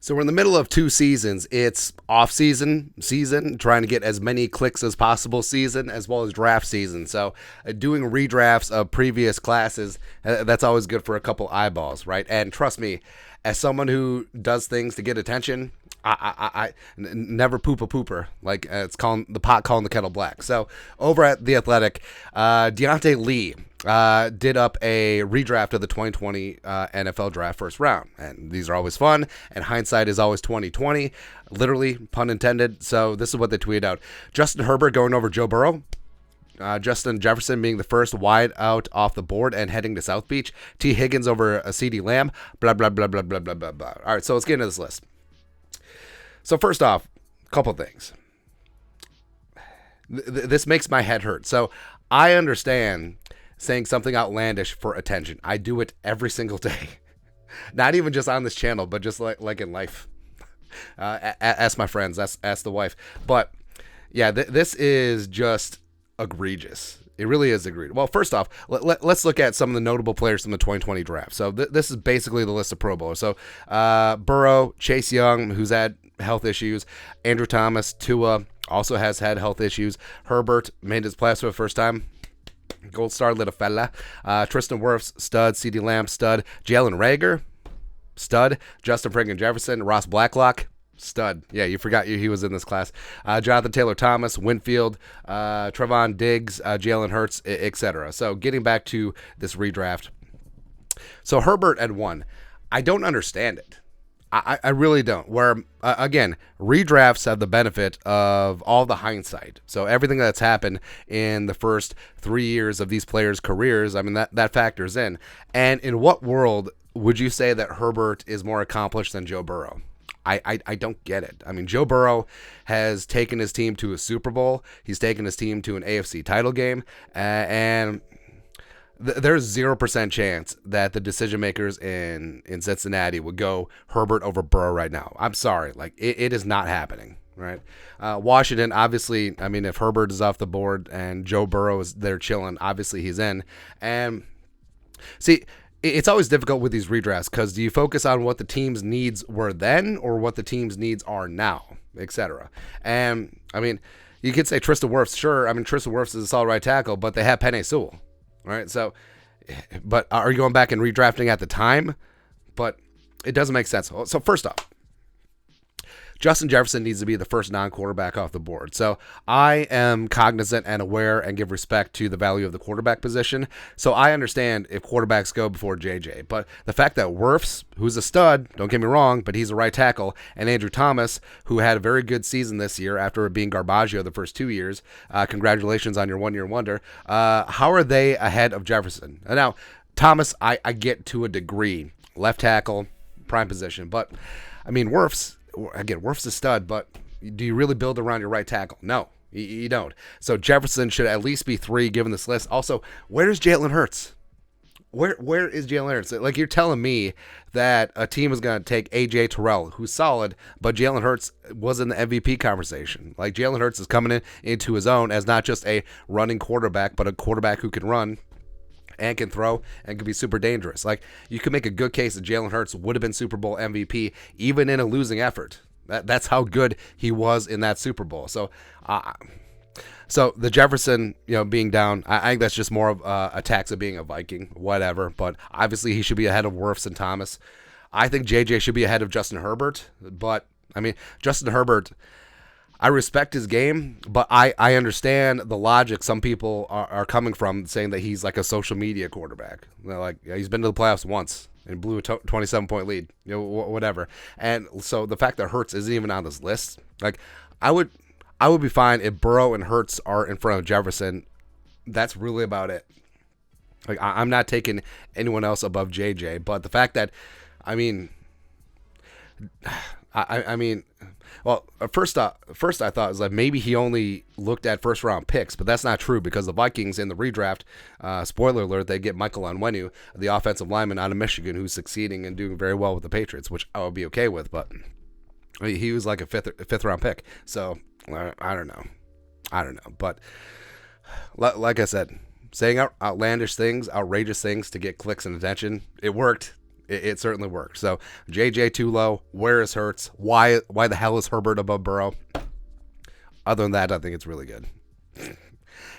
So we're in the middle of two seasons. It's off-season, trying to get as many clicks as possible season, as well as draft season. So doing redrafts of previous classes, that's always good for a couple eyeballs, right? And trust me, as someone who does things to get attention, I never poop a pooper. Like it's calling the pot calling the kettle black. So over at The Athletic, Deontay Lee did up a redraft of the 2020 NFL draft first round. And these are always fun, and hindsight is always 2020, literally, pun intended. So this is what they tweeted out. Justin Herbert going over Joe Burrow. Justin Jefferson being the first wide out off the board and heading to South Beach. T. Higgins over a CD Lamb. Blah, blah, blah, blah, blah, blah, blah, blah. All right, so let's get into this list. So first off, a couple things. This makes my head hurt. So I understand saying something outlandish for attention. I do it every single day. Not even just on this channel, but just like in life. Ask my friends, ask the wife. But yeah, this is just egregious. It really is egregious. Well, first off, let's look at some of the notable players from the 2020 draft. So this is basically the list of Pro Bowlers. So Burrow, Chase Young, who's had health issues, Andrew Thomas, Tua also has had health issues, Herbert made his plays for the first time, gold star little fella, Tristan Wirfs, stud, CeeDee Lamb, stud, Jalen Reagor, stud, Justin friggin' Jefferson, Ross Blacklock, stud. Yeah, you forgot he was in this class. Jonathan Taylor Thomas, Winfield, Trevon Diggs, Jalen Hurts, etc. So getting back to this redraft. So Herbert at 1. I don't understand it. I really don't. Where, again, redrafts have the benefit of all the hindsight. So everything that's happened in the first 3 years of these players' careers, I mean, that factors in. And in what world would you say that Herbert is more accomplished than Joe Burrow? I don't get it. I mean, Joe Burrow has taken his team to a Super Bowl. He's taken his team to an AFC title game. And there's 0% chance that the decision makers in Cincinnati would go Herbert over Burrow right now. I'm sorry. Like, it is not happening, right? Washington, obviously, I mean, if Herbert is off the board and Joe Burrow is there chilling, obviously he's in. And see, it's always difficult with these redrafts because do you focus on what the team's needs were then or what the team's needs are now, etc. And, I mean, you could say Tristan Wirfs. Sure, I mean, Tristan Wirfs is a solid right tackle, but they have Penei Sewell. Right, so, but are you going back and redrafting at the time? But it doesn't make sense. So first off, Justin Jefferson needs to be the first non-quarterback off the board. So I am cognizant and aware and give respect to the value of the quarterback position. So I understand if quarterbacks go before JJ. But the fact that Wirfs, who's a stud, don't get me wrong, but he's a right tackle, and Andrew Thomas, who had a very good season this year after being Garbaggio the first 2 years, congratulations on your one-year wonder, how are they ahead of Jefferson? Now, Thomas, I get to a degree. Left tackle, prime position. But, I mean, Wirfs is a stud, but do you really build around your right tackle? No, you don't. So Jefferson should at least be 3 given this list. Also, where's Jalen Hurts? Where is Jalen Hurts? Like, you're telling me that a team is going to take A.J. Terrell, who's solid, but Jalen Hurts was in the MVP conversation. Like, Jalen Hurts is coming into his own as not just a running quarterback, but a quarterback who can run and can throw and can be super dangerous. Like, you could make a good case that Jalen Hurts would have been Super Bowl MVP even in a losing effort. That's how good he was in that Super Bowl. So the Jefferson, being down, I think that's just more of a tax of being a Viking, whatever. But obviously he should be ahead of Wirfs and Thomas. I think JJ should be ahead of Justin Herbert. But, I mean, Justin Herbert, I respect his game, but I understand the logic some people are coming from saying that he's like a social media quarterback. Like, he's been to the playoffs once and blew a 27-point lead, whatever. And so the fact that Hurts isn't even on this list, like, I would be fine if Burrow and Hurts are in front of Jefferson. That's really about it. Like, I'm not taking anyone else above JJ, but the fact that, I mean, well, first I thought it was like maybe he only looked at first round picks, but that's not true because the Vikings in the redraft, spoiler alert, they get Michael Onwenu, the offensive lineman out of Michigan, who's succeeding and doing very well with the Patriots, which I would be okay with, but he was like a fifth round pick. So I don't know, but like I said, saying outlandish things, outrageous things to get clicks and attention, it worked. It certainly worked. So JJ too low. Where is Hurts? Why the hell is Herbert above Burrow? Other than that, I think it's really good.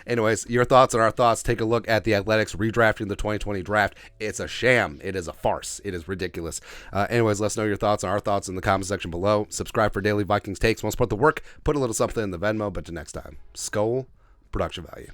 Anyways, your thoughts and our thoughts. Take a look at the Athletics redrafting the 2020 draft. It's a sham. It is a farce. It is ridiculous. Anyways, let us know your thoughts and our thoughts in the comment section below. Subscribe for daily Vikings takes. Want to support the work? Put a little something in the Venmo. But to next time, Skol, production value.